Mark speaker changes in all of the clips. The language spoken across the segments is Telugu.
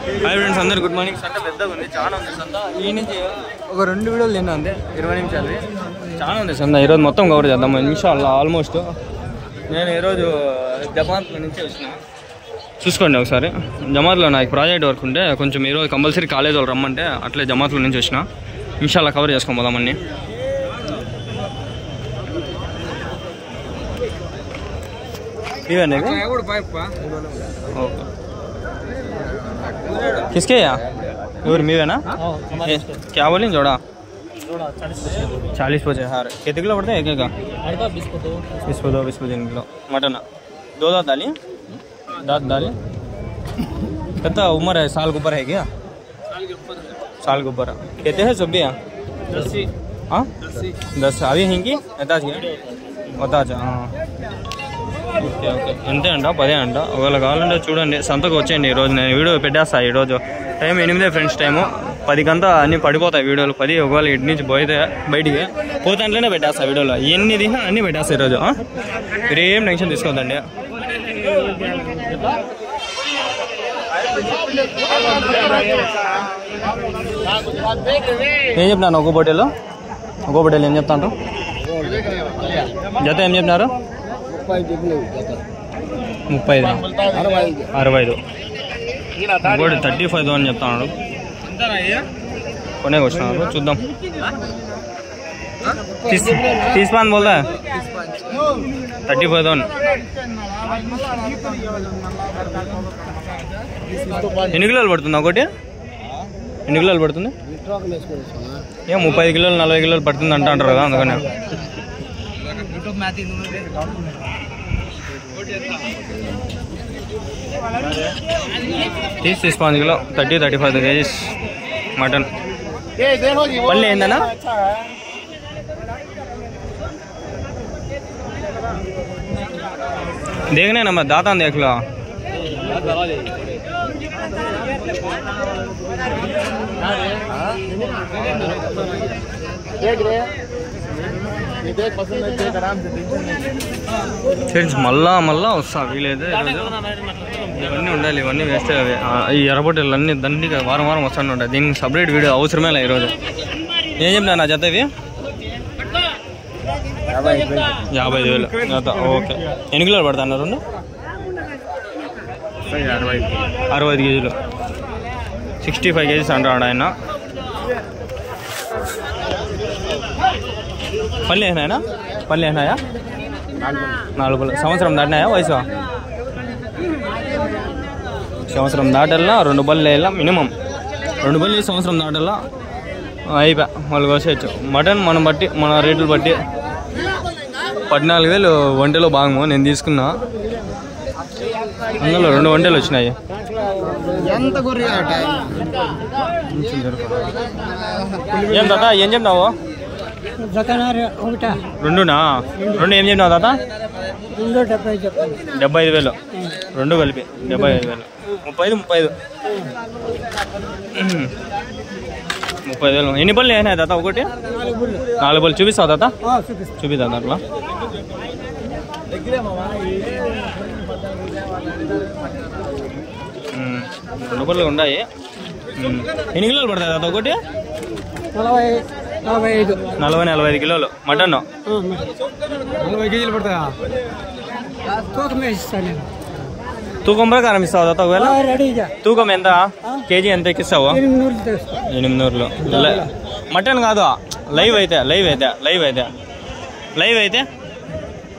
Speaker 1: హాయ్ ఫ్రెండ్స్ అందరు గుడ్ మార్నింగ్. సంత పెద్దగా ఉంది, చాలా ఉంది సంత. ఈ నుంచి ఒక 2 వీడియోలు తిన్నా అంతే, 20 నిమిషాలు. చాలా ఉంది సంత. ఈరోజు మొత్తం కవర్ చేద్దాం ఇన్షాల్లా. ఆల్మోస్ట్ నేను ఈరోజు జమాత్ నుంచి వచ్చిన, చూసుకోండి ఒకసారి. జమాత్లో నాకు ప్రాజెక్ట్ వర్క్ ఉంటే కొంచెం ఈరోజు కంపల్సరీ కాలేజ్ వాళ్ళు రమ్మంటే అట్లే జమాత్లో నుంచి వచ్చిన. ఇన్షాల్లా కవర్ చేసుకొని పోదామని. ఓకే, किसके यहाँ और मीवेना क्या बोली जोड़ा 40 बजे हार कितने किलो पड़ते हैं एक का 20 किलो मटन 2 दाँत डाली कितना उम्र है? साल के ऊपर है क्या? साल के ऊपर कहते हैं सब भी यहाँ 10 अभी हिंगी बताचा. ఓకే ఓకే, అంతే అంట, 10 అంట. ఒకవేళ కావాలంటే చూడండి, సంతకు వచ్చేయండి. ఈరోజు నేను వీడియో పెట్టేస్తా. ఈరోజు టైం 8 ఫ్రెండ్స్ టైము. 10 అన్నీ పడిపోతాయి వీడియోలు. 10 ఒకవేళ ఇంటి నుంచి పోతే బయటికి పోతాంట్లోనే పెట్టేస్తా వీడియోలో. ఎన్ని దిగినా అన్నీ పెట్టేస్తా ఈరోజు. మీరు ఏం టెన్షన్ తీసుకోవద్దండి. ఏం చెప్తున్నాను? ఒక్కో బొట్టెలు ఏం చెప్తాను? జత ఏం చెప్పినారు? 35 65 ఇంకోటి 35 అని చెప్తాను. కొనే వచ్చినారు, చూద్దాం. తీసుకోని బోల్దా 35 ఎన్ని కిలోలు పడుతుంది ఒకటి? ఎన్ని కిలోలు పడుతుంది? 30 కిలోలు 40 కిలోలు పడుతుంది అంటారు కదా, అందుకనే. తీసి 5 కిలో 30-35 kgs మటన్. పల్లె ఏందన్నా? देखने ना मैं दाता देख लो. ఫ్రెండ్స్ మళ్ళా వస్తా వీలైతే. ఇవన్నీ ఉండాలి, ఇవన్నీ వేస్తే ఈ ఎర్రబొట్టెలు అన్నీ దండిగా వారం వస్తానే ఉంటాయి. దీనికి సపరేట్ వీడియో అవసరమే లే ఈరోజు. ఏం చెప్పినా నా జత ఇవి 55,000 జత. ఓకే, ఎన్ని కిలోలు పడతా అన్నారు? 65 కేజీలు 65 kgs అంటాడు ఆయన. పల్లె అయినాయనా? 4 సంవత్సరం దాటినాయా వయసు? సంవత్సరం దాటల్లా 2 బళ్ళు వేయాల మినిమం. 2 బళ్ళు సంవత్సరం దాటల్లా అయిపోయా వాళ్ళు కోసేయచ్చు. మటన్ మనం బట్టి, మన రేట్లు బట్టి 14,000 ఒంటెలో భాగము నేను తీసుకున్నా. అందులో 2 ఒంటెలు వచ్చినాయి. ఏం తాత ఏం చెప్పినావు? 2 ఏం చెప్పినావు తాత? 75,000 2 కలిపి 75,000. 35 30,000. ఎన్ని బళ్ళు అయినాయి తాత? ఒకటి 4 బళ్ళు చూపిస్తావు తాత? చూపిస్తా అట్లా. రెండు బళ్ళు ఉన్నాయి. ఎన్ని కిలోలు పడతాయి తాత ఒకటి? 40-45 కిలోలు మటన్.
Speaker 2: 40 కేజీలు పడతాయా?
Speaker 1: తూకం ప్రకారం ఇస్తావు తాత? ఒకవేళ తూకం ఎంత? కేజీ ఎంత ఎక్కిస్తావు? 800. మటన్ కాదు, లైవ్ అయితే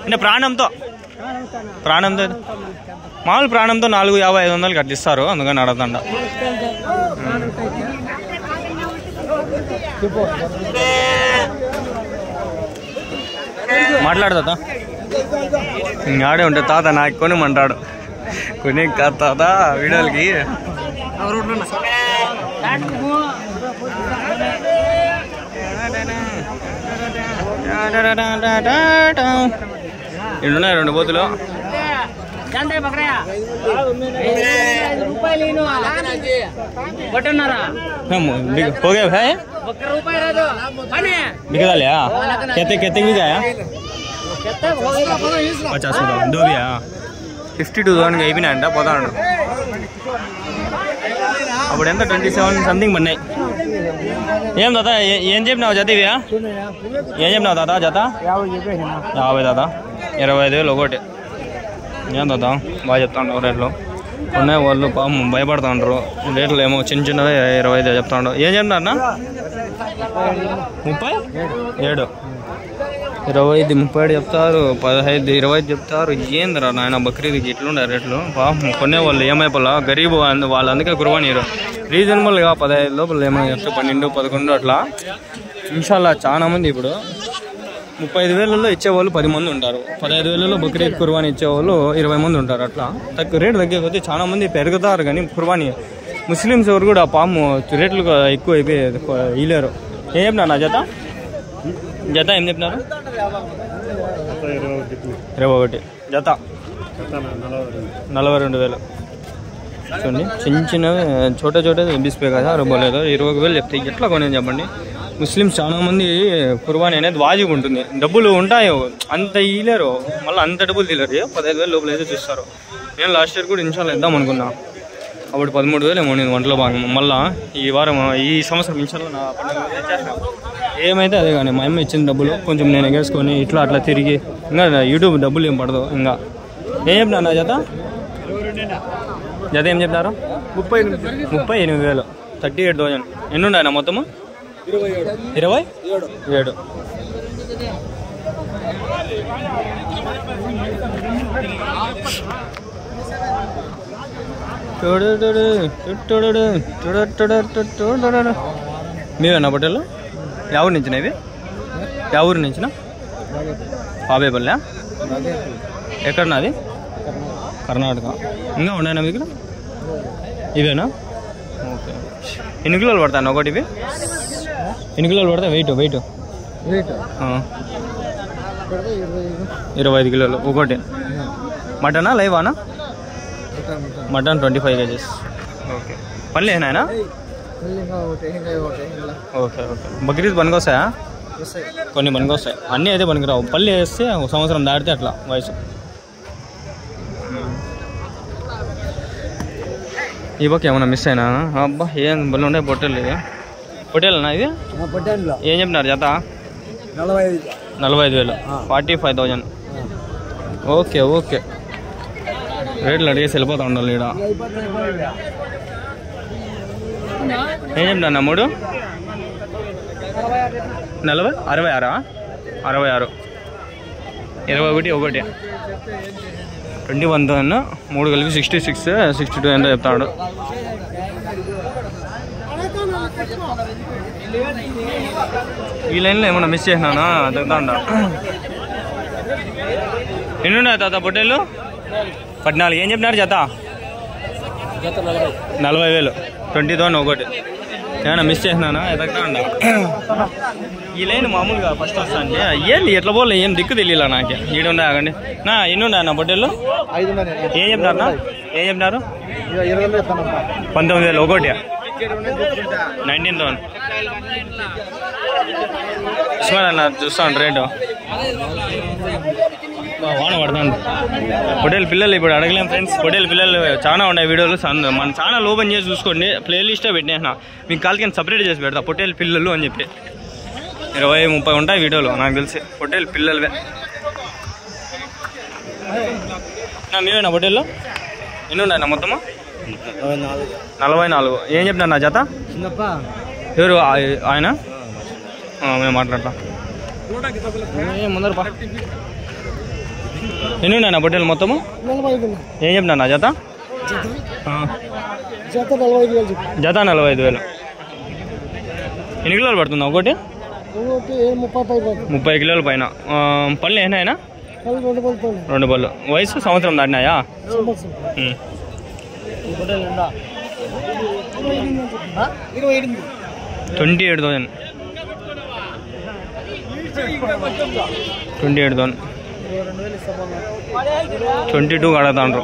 Speaker 1: అంటే ప్రాణంతో మామూలు ప్రాణంతో 450-500 కట్టిస్తారు, అందుకని అడగండి. మాట్లాడతా ఆడే ఉంటే తాత నాకు కొనిమంటాడు. కొనే కాదు తాత వీడియోలకి. ఇడున్నాయి 2 బోతులు. हो गया भाई बिका लिया कितने भी गया 50 दो भी 52,000 అయిపోయినాయంట. పోతాడు అప్పుడు ఎంత 27 సంథింగ్ పడినాయి. ఏం తాత ఏం చెప్పినావు జత ఇవి? ఏం చెప్పినావు తాత జత? 50 తాత. 25,000 ఒకటి. ఏం తాత బాగా చెప్తా ఉండవు రేట్లు ఉన్నాయి. వాళ్ళు పాపం భయపడుతూ ఉంటారు. రేట్లు ఏమో చిన్న చిన్నవే 25 చెప్తా ఉండవు. ఏం చెప్తున్నారన్నా? 37, 25, 37 చెప్తారు. 15, 20 చెప్తారు. ఏందిరా నాయన బక్రీద్కి ఇట్లుండే రేట్లు. పాపం కొనే వాళ్ళు ఏమైపోలా గరీబు వాళ్ళు, అందుకే కుర్బానీరు రీజనబుల్గా 15 లోపల ఏమైనా చెప్తే 12, 11 అట్లా. ఇన్షాల్లా చాలా మంది ఇప్పుడు 35,000లో ఇచ్చేవాళ్ళు 10 మంది ఉంటారు. 15,000లో బక్రీద్ కుర్బానీ ఇచ్చేవాళ్ళు 20 మంది ఉంటారు. అట్లా రేటు తగ్గకపోతే చాలా మంది పెరుగుతారు. కానీ కుర్బానీ ముస్లిమ్స్ ఎవరు కూడా పాము రేట్లు ఎక్కువ అయిపోయి ఇలేరు. ఏం చెప్పినా నా జత ఏం చెప్పినారు? 21 జత 42,000. చూడండి చిన్న చిన్నవి చోట ఎంబీస్పే కదా రూపాయలేదు. 21,000 చెప్తే ఎట్లా కొనేది చెప్పండి. ముస్లిమ్స్ చాలా మంది కుర్బానీ అనేది వాజిబ్ ఉంటుంది. డబ్బులు ఉంటాయి అంత ఇలేరు, మళ్ళీ అంత డబ్బులు తీయలేరు. 15,000 లోపల అయితే చూస్తారు. నేను లాస్ట్ ఇయర్ కూడా ఇన్షాల్లా ఇద్దాం అనుకున్నా. అప్పుడు 13,000 ఏమో నేను వంటలో భాగం. మళ్ళీ ఈ సంవత్సరం ఇన్షాల్లా నా పండుగ చేస్తాను. ఏమైతే అదే కానీ మా అమ్మ ఇచ్చిన డబ్బులు కొంచెం నేను ఎగేసుకొని ఇట్లా అట్లా తిరిగి ఇంకా యూట్యూబ్ డబ్బులు ఏం పడదు. ఇంకా ఏం చెప్పినా నా జత ఏం చెప్పినారు? 38,000, 38,000. ఎన్ని ఉన్నాయన్న మొత్తము? 27. మీవేనా బట్టలు? ఎవరి నుంచినా ఇవి? ఎవరి నుంచినా? బాబేపల్లె. ఎక్కడన్నా అది? కర్ణాటక. ఇంకా ఉన్నాయన్నా మీకు ఇవేనా? ఓకే. ఎన్ని కిలోలు పడతాను ఒకటి ఇవి? ఎన్ని కిలోలు పడతాయి వెయిట్? 25 కిలోలు ఒకటి. మటనా లైవానా? Mutton 25 kgs. ఓకే. పళ్ళు ఏనాయనా? ఓకే. బక్రీద్ పనికొస్తాయా? కొన్ని పనికొస్తాయి, అన్నీ అయితే పనికిరావు. పళ్ళు వేస్తే ఒక సంవత్సరం దాటితే అట్లా వయసు. ఈ పక్క ఏమన్నా మిస్ అయినా? అబ్బా ఏం బళ్ళు ఉండే పొట్టేలు. పొట్టేలనా ఇది? ఏం చెప్పినారు జత? 45,000, 45,000. ఓకే. రేట్లు అడిగేసి వెళ్ళిపోతా ఉండాలి ఇక్కడ. ఏం చెప్పినా మూడు? 40, 66, 66, 21, 21,000. 3 కలిపి 66, 62 ఎంత చెప్తాడు. ఈ లైన్లో ఏమన్నా మిస్ చేసినానా? తగ్గుతా ఉండ. ఎన్ని ఉన్నాయి తాత పొట్టేళ్ళు? 14. ఏం చెప్పినారు జత? 40,000, 20,000 ఒకటి. ఏమన్నా మిస్ చేసినానా? ఎదగతా ఉండ. ఈ లైన్ మామూలుగా ఫస్ట్ వస్తాను. ఏంటి ఎట్లా పోలే ఏం దిక్కు తెలియలే నాకే. ఈడు ఉన్నాయి ఆగండి నా. ఎన్ని ఉన్నాయి నా పొట్టేళ్ళు? ఏం చెప్పినారు? 19,000 ఒకటి. 19,000. అన్న చూస్తాను రేటు. వాన పడతాను. పొట్టేలు పిల్లలు ఇప్పుడు అడగలేం ఫ్రెండ్స్. పొట్టేలు పిల్లలు చాలా ఉన్నాయి వీడియోలు. మన ఛానల్ ఓపెన్ చేసి చూసుకోండి. ప్లేలిస్టే పెట్టినా మీకు కాల్కి సపరేట్ చేసి పెడతా పొట్టేలు పిల్లలు అని చెప్పి. 20-30 ఉంటాయి వీడియోలు నాకు తెలిసి పొట్టేలు పిల్లలవే. మీవేనా పొట్టేళ్ళు? ఎన్ని ఉన్నాయన్నా మొత్తము? 44. ఏం చెప్పినా నా జత? ఎవరు ఆయన? మేము మాట్లాడతాం. ముందర ఎన్ని ఉన్నాయన్నా పొట్టేలు మొత్తము? ఏం చెప్పినా నా జత? జత 45,000. ఎన్ని కిలోలు పడుతుందా ఒకటి? 30 కిలోల పైన. పళ్ళు ఏనాయనా? 2 పళ్ళు. వయసు సంవత్సరం దాటినాయా? 28,000. 22 కడతాండ్రు.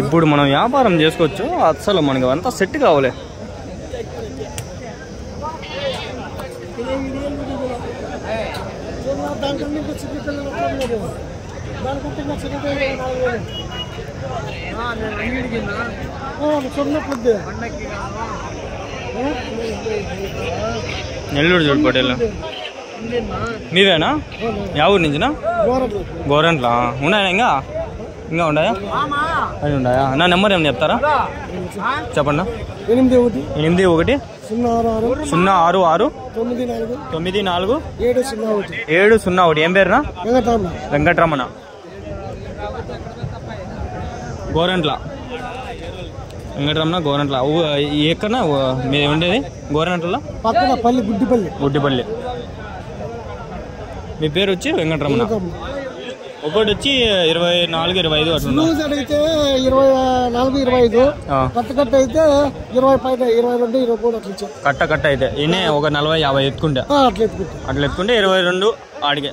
Speaker 1: ఇప్పుడు మనం వ్యాపారం చేసుకోవచ్చు. అసలు మనకి అంతా సెట్ కావాలి. నెల్లూరు చూడు పొట్టేళ్ళు మీవేనా యా ఊరు నుంచినా గోరంట్లా ఉన్నాయా ఇంకా ఉన్నాయా అది ఉన్నాయా నా నెంబర్ ఏమైనా చెప్తారా చెప్పండి 81 066 94 701 ఏం పేరునా వెంకటరమణ గోరంట్ల వెంకటరమణ గోరంట్ల ఎక్కడన్నా మీరు ఉండేది గోరంట్లలో గుడ్డిపల్లి మీ పేరు వచ్చి వెంకటరమణ ఒకటి వచ్చి 24, 25 అట్లా
Speaker 3: అడిగితే 24, 25 కట్ట అయితే 22, 23 అట్లా
Speaker 1: కట్ట అయితే ఇనే ఒక 40, 50 ఎత్తుకుంటే అట్లా ఎత్తుకుంటే 22 ఆడికే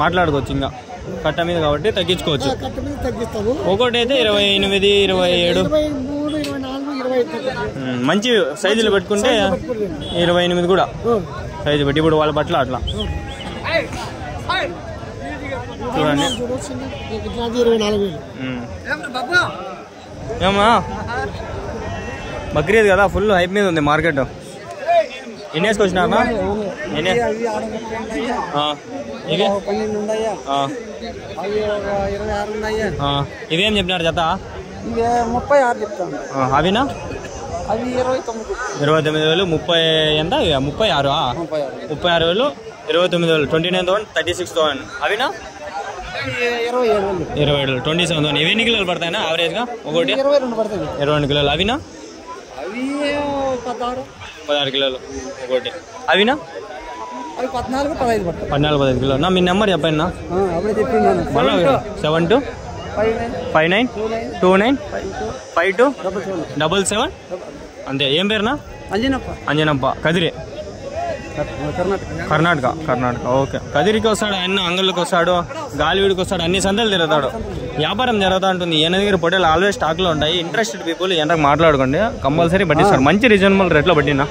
Speaker 1: మాట్లాడుకోవచ్చు ఇంకా కట్ట మీద కాబట్టి తగ్గించుకోవచ్చు ఒకటి అయితే 28, 27 మంచి సైజులు పెట్టుకుంటే 28 కూడా సైజు పెట్టి ఇప్పుడు వాళ్ళ బట్టలు అట్లా చూడండి ఏమా బక్రీద్ కదా ఫుల్ హైప్ మీద ఉంది మార్కెట్ ఎన్ని వేసుకొచ్చినా ఇవేం చెప్పినారు జత
Speaker 3: 36 చెప్తాను
Speaker 1: అవినా
Speaker 3: అవి
Speaker 1: 29,000 30 ఎంత 36 36,000 29,000 29,000 36,000 అవినా 27,000 27,000 ఇవి ఎన్ని కిలోలు పడతాయినా యావరేజ్గా ఒకటి 22 కిలోలు అవినా 16 కిలోలు ఒకటి అవినా 14-15 కిలోలు నా మీ నెంబర్ చెప్పండి నా 72 59 29 52 77 అంతే ఏం పేరునా అంజనప్ప కదిరి కర్ణాటక ఓకే కదిరికి వస్తాడు ఆయన అంగళ్ళకి వస్తాడు గాలివీడికి వస్తాడు అన్ని సంతలు తిరుగుతాడు వ్యాపారం జరుగుతూ ఉంటుంది ఈయన దగ్గర పొట్టేలు ఆల్వేస్ స్టాక్లో ఉంటాయి ఇంట్రెస్టెడ్ పీపుల్ ఎంతకు మాట్లాడుకోండి కంపల్సరీ పట్టిస్తాడు మంచి రీజనబుల్ రేట్లో పట్టినా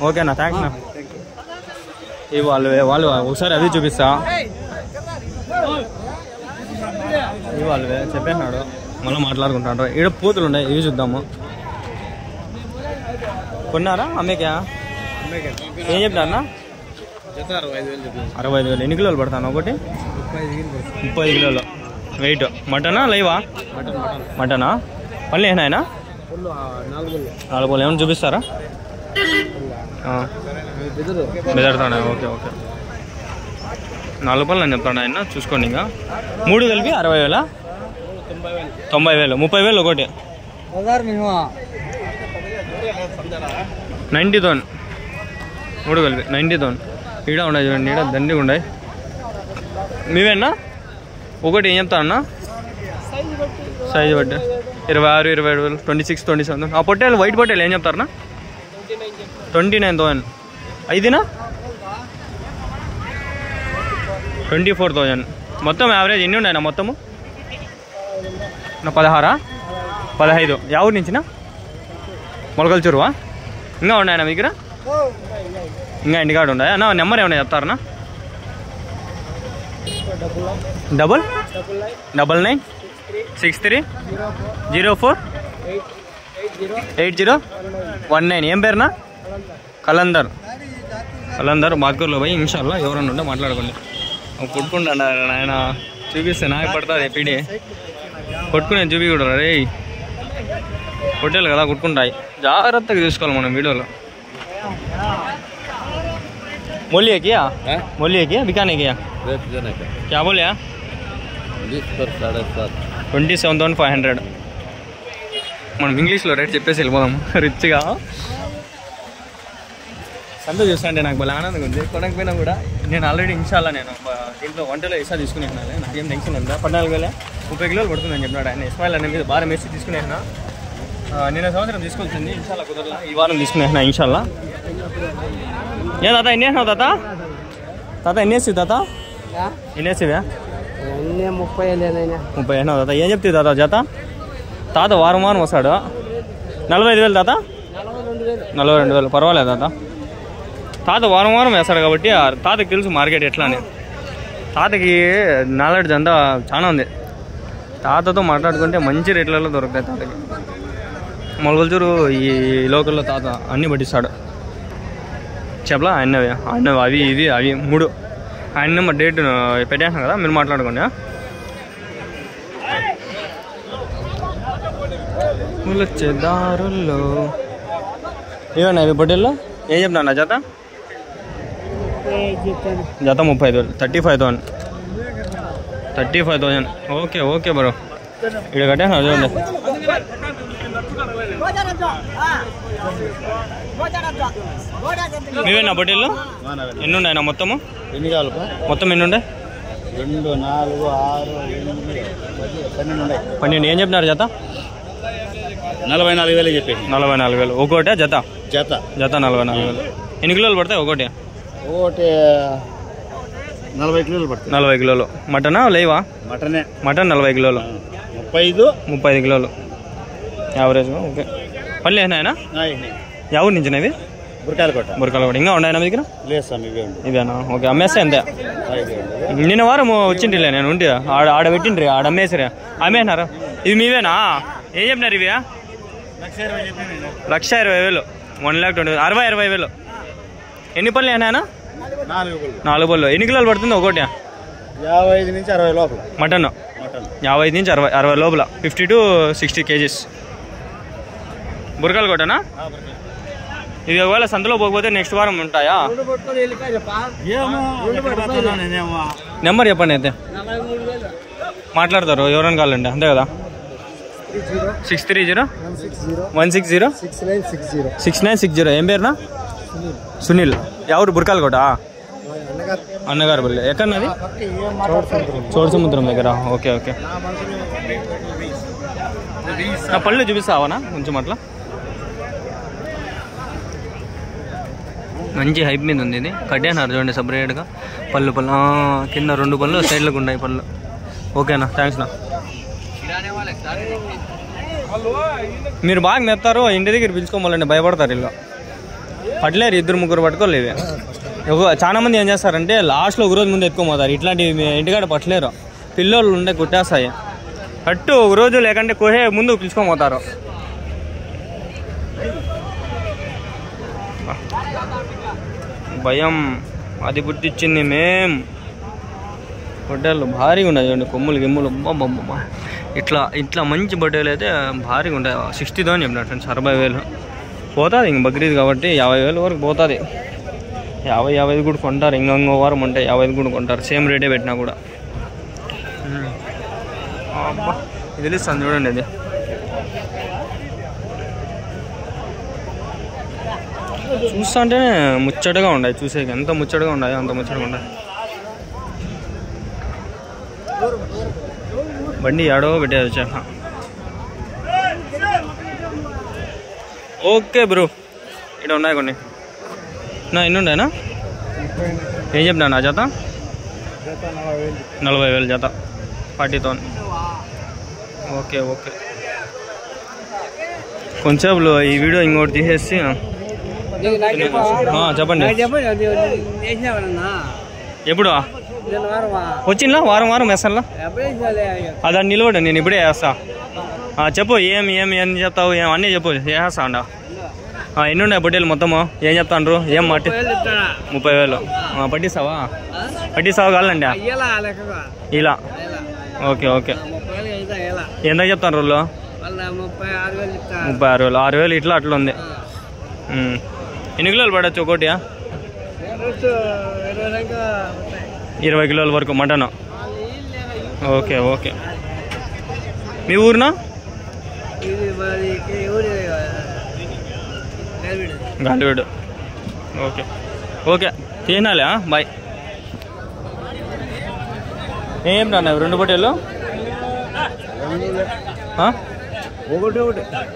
Speaker 1: ఓకేనా థ్యాంక్స్ నా ఇవి వాళ్ళు ఒకసారి అది చూపిస్తా ఇవి వాళ్ళవే చెప్పేసినాడు మళ్ళీ మాట్లాడుకుంటాడు ఈడ పూతులు ఉన్నాయి ఇవి చూద్దాము కొన్నారా అమ్మేకా ఏం చెప్పినారన్నా 65,000 ఎన్ని కిలోలు పడతాను ఒకటి 35 కిలోలు వెయిట్ మటనా లైవా మటనా పళ్ళు ఏనాయనా 4 పళ్ళు ఏమైనా చూపిస్తారా బెదరుతాడా ఓకే 4 పళ్ళు అని చెప్తాడు ఆయన చూసుకోండి ఇంకా 3 కలిపి 60,000 90,000 30,000 ఒకటి 90,000 3 కలిపి 90,000 ఈడ ఉన్నాయి చూడండి ఈడ దండిగా ఉన్నాయి మీవేనా ఒకటి ఏం చెప్తానన్నా సైజు బట్టి 26, 27, 26, 27 ఆ పొట్టేలు వైట్ పొట్టేలు ఏం చెప్తారన్నా 29,000 ఐదునా 24,000 మొత్తం యావరేజ్ ఎన్ని ఉన్నాయన్నా మొత్తము నా 16, 15 యా ఊరి నుంచినా మొలకల్చూరువా ఇంకా ఉన్నాయన్నా మీ దగ్గర ఇంకా ఇంటికాడ ఉన్నాయా నా నెంబర్ ఏమన్నా చెప్తారన్నా 9963 04 8019 ఏం పేరునా కలందర్ బాద్కూర్లో పోయి ఇన్షాల్లా ఎవరన్నా ఉంటే మాట్లాడుకోండి కొట్టుకుంటా ఆయన చూపిస్తే నాకు పడుతుంది ఎపిడి కొట్టుకునే చూపి కూడా రే హోటల్ కదా కొట్టుకుంటాయి జాగ్రత్తగా చూసుకోవాలి మనం వీడియోలో मोलिए क्या बिकाने क्या क्या बोले 27,500 మనం ఇంగ్లీష్లో రేట్ చెప్పేసి వెళ్ళిపోదాం రిచ్గా సంత చూస్తుంటే నాకు బాగా ఆనందంగా ఉంది కొనకపోయినా కూడా నేను ఆల్రెడీ ఇన్షాల్లా నేను దీంట్లో వంటలో ఇసా తీసుకునేనా నాకేం టెన్షన్ ఉందా 14,000 30 కిలోలు పడుతుందని చెప్పినాడు ఆయన ఇస్మాయిల్ అనే మీద భారం వేసి తీసుకునేనా నేను సంవత్సరం తీసుకోవాల్సింది ఇన్షాల్లా కుదరలా ఈ వారం తీసుకునేనా ఇన్షాల్లా ఏ తాత ఎన్ని వేసినావు తాత ఎన్ని వేసి తాత ఎన్ని వేసివా
Speaker 3: 30
Speaker 1: వేసినావు తాత ఏం చెప్తావు తాత జత తాత వారం వస్తాడు 45,000 తాత 42,000 పర్వాలేదు తాత వారం వేస్తాడు కాబట్టి తాతకి తెలుసు మార్కెట్ ఎట్లా అని తాతకి నాలెడ్జ్ అంతా చాలా ఉంది తాతతో మాట్లాడుకుంటే మంచి రేట్లలో దొరుకుతాయి తాతకి. మొలగల్చూరు ఈ లోకల్లో తాత అన్నీ పట్టిస్తాడు. చెప్పలా ఆయనవి అవి ఇవి అవి 3 ఆయన నెంబర్ డేట్ పెట్టేసాను కదా, మీరు మాట్లాడుకోండి. వచ్చే దారుల్లో ఏమన్నా ఇవి పొట్టేల్లో ఏం చెప్తున్నా జత? జత 35,000, 35,000. ఓకే బ్రో, ఇక్కడ కట్టేసా చూడండి. మీవేనా పొట్టేళ్ళు? ఎన్ని ఉన్నాయి మొత్తము? మొత్తం ఎన్ని ఉండే?
Speaker 3: 2, 4, 6, 8,
Speaker 1: 12. ఏం చెప్పినారు జత?
Speaker 3: 44,000 చెప్పేసి.
Speaker 1: 44,000 ఒకటే జత?
Speaker 3: జత
Speaker 1: 44,000. ఎన్ని కిలోలు పడతాయి ఒకటి?
Speaker 3: 40 కిలోలు పడుతుంది.
Speaker 1: 40 కిలోలు. మటనా లేవా? మటన్ 40 కిలోలు. 35 కిలోలు యావరేజ్గా. ఓకే. పళ్ళు ఏనాయనా? ఎవరు నుంచినవి? బురకాలకోట. ఇంకా ఉన్నాయన్నా మీ దగ్గర? ఇవేనా? ఓకే. అమ్మేస్తే అంతే. నిన్న వారం వచ్చిండ్రిలే నేను ఉంటే ఆడ పెట్టిండ్రి, ఆడ అమ్మేసిరా. అమ్మేసినారా? ఇవి మీవేనా? ఏం చెప్పినారు ఇవి? 1,20,000. 1,20,000. 60,000. ఎన్ని పళ్ళు అయినా? 4 పళ్ళు. ఎన్ని కిలోలు పడుతుంది ఒకటి?
Speaker 3: 55 నుంచి 60 లోపల.
Speaker 1: మటన్ 55 నుంచి 60 లోపల. 50 to 60 kgs. బురకాలు కొట్టనా? ఇది ఒకవేళ సంతలో పోకపోతే నెక్స్ట్ వారం ఉంటాయా? నెంబర్ చెప్పండి అయితే మాట్లాడతారు ఎవరైనా కావాలండి, అంతే కదా? 630 160 6960. ఏం పేరునా? సునీల్. ఎవరు? బురకాలు కొట్ట అన్నగారు పల్లి. ఎక్కడన్నది? చోడసముద్రం దగ్గర. ఓకే. నా పళ్ళు చూపిస్తావనా కొంచెం అట్లా? మంచి హైప్ మీద ఉంది ఇది. కట్టేసినారు చూడండి సపరేట్గా. పళ్ళు కింద 2 పళ్ళు, సైడ్లకు ఉన్నాయి పళ్ళు. ఓకేనా? థ్యాంక్స్ నా. మీరు బాగా మెప్తారు, ఇంటి దగ్గర పిలుచుకోవాలండి, భయపడతారు ఇల్లు. పట్టలేరు, 2-3 పట్టుకోలేవి. చాలా మంది ఏం చేస్తారంటే లాస్ట్లో ఒక రోజు ముందు ఎత్తుకోపోతారు. ఇట్లాంటివి ఇంటికాడ పట్టలేరు, పిల్లోళ్ళు ఉండే కుట్టేస్తాయి. కట్టు ఒక రోజు, లేకంటే కోహే ముందు పిలుచుకోపోతారు. భయం అది పుట్టించింది మేం. బొడ్డలు భారీగా ఉన్నాయి చూడండి, కొమ్ములు గిమ్ములు. అబ్బా ఇట్లా మంచి బొడ్డలు అయితే భారీగా ఉంటాయి. 60,000 చెప్పినట్టు ఫ్రెండ్స్. 60,000 పోతుంది. ఇంక బక్రీద్ కాబట్టి 50,000 వరకు పోతుంది. 50 కూడా కొంటారు. ఇంకో వారం ఉంటాయి 50 కూడా కొంటారు. సేమ్ రేటే పెట్టినా కూడా. అబ్బా ఇది తెలుస్తుంది చూడండి. అది చూస్తుంటేనే ముచ్చటగా ఉన్నాయి. చూసేకి ఎంత ముచ్చటగా ఉన్నాయి, అంత ముచ్చటగా ఉన్నాయి. బండి ఏడో పెట్టేది వచ్చాక. ఓకే బ్రో, ఇక్కడ ఉన్నాయి కొన్ని. ఎన్ని ఉన్నాయనా? ఏం చెప్పినా నా జత? 40,000 జత. 40,000. ఓకే. కొంచెంసేపు ఈ వీడియో ఇంకోటి తీసేసి చెప్పండి. ఎప్పుడు వచ్చిందా? వారం వేస్తాను. అదా నిలబడు, నేను ఇప్పుడే వేస్తా. చెప్పు ఏం చెప్తావు? అన్నీ చెప్పు, చేస్తా అండ. ఎన్ని ఉన్నాయి పొట్టేలు మొత్తము? ఏం చెప్తాండ్రు? ఏం మట్టి? 30,000. పట్టిస్తావా కావాలండి ఇలా? ఓకే. ఎంత చెప్తాను రోజులో? 36,000. 6,000 ఇట్లా అట్లా ఉంది. ఎన్ని కిలోలు పడచ్చు ఒకటి? 20 కిలోల వరకు మటన్. ఓకే. మీ ఊరునా? గాలివీడు. ఓకే తినాలా? బాయ్. ఏం రాన్నా 2 పొట్టేళ్ళు?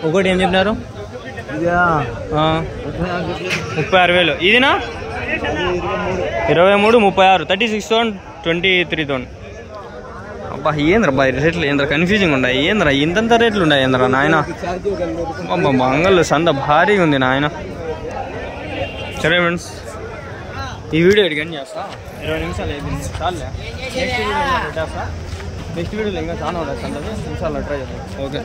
Speaker 1: ఒకటి ఏం చెప్పినారు? 36,000. ఇదినా? 23, 36, 36,000, 23,000. అబ్బా ఏంద్ర బాయ్ రేట్లు ఏంద్ర కన్ఫ్యూజింగ్ ఉన్నాయి. ఏంద్ర ఇంతంత రేట్లు ఉన్నాయి ఏంద్ర నాయన? అబ్బా అంగళ్ళు సంద భారీగా ఉంది నాయన. సరే ఫ్రెండ్స్, ఈ వీడియో ఎడిట్ చేస్తా. 20 నిమిషాలు అయిపోయింది చాలే. నెక్స్ట్ వీడియో పెట్టేస్తా. నెక్స్ట్ వీడియోలో ఇంకా చాలా ఉన్నాయి సంతది ఇన్షాల్లా ట్రై చేద్దాం. ఓకే.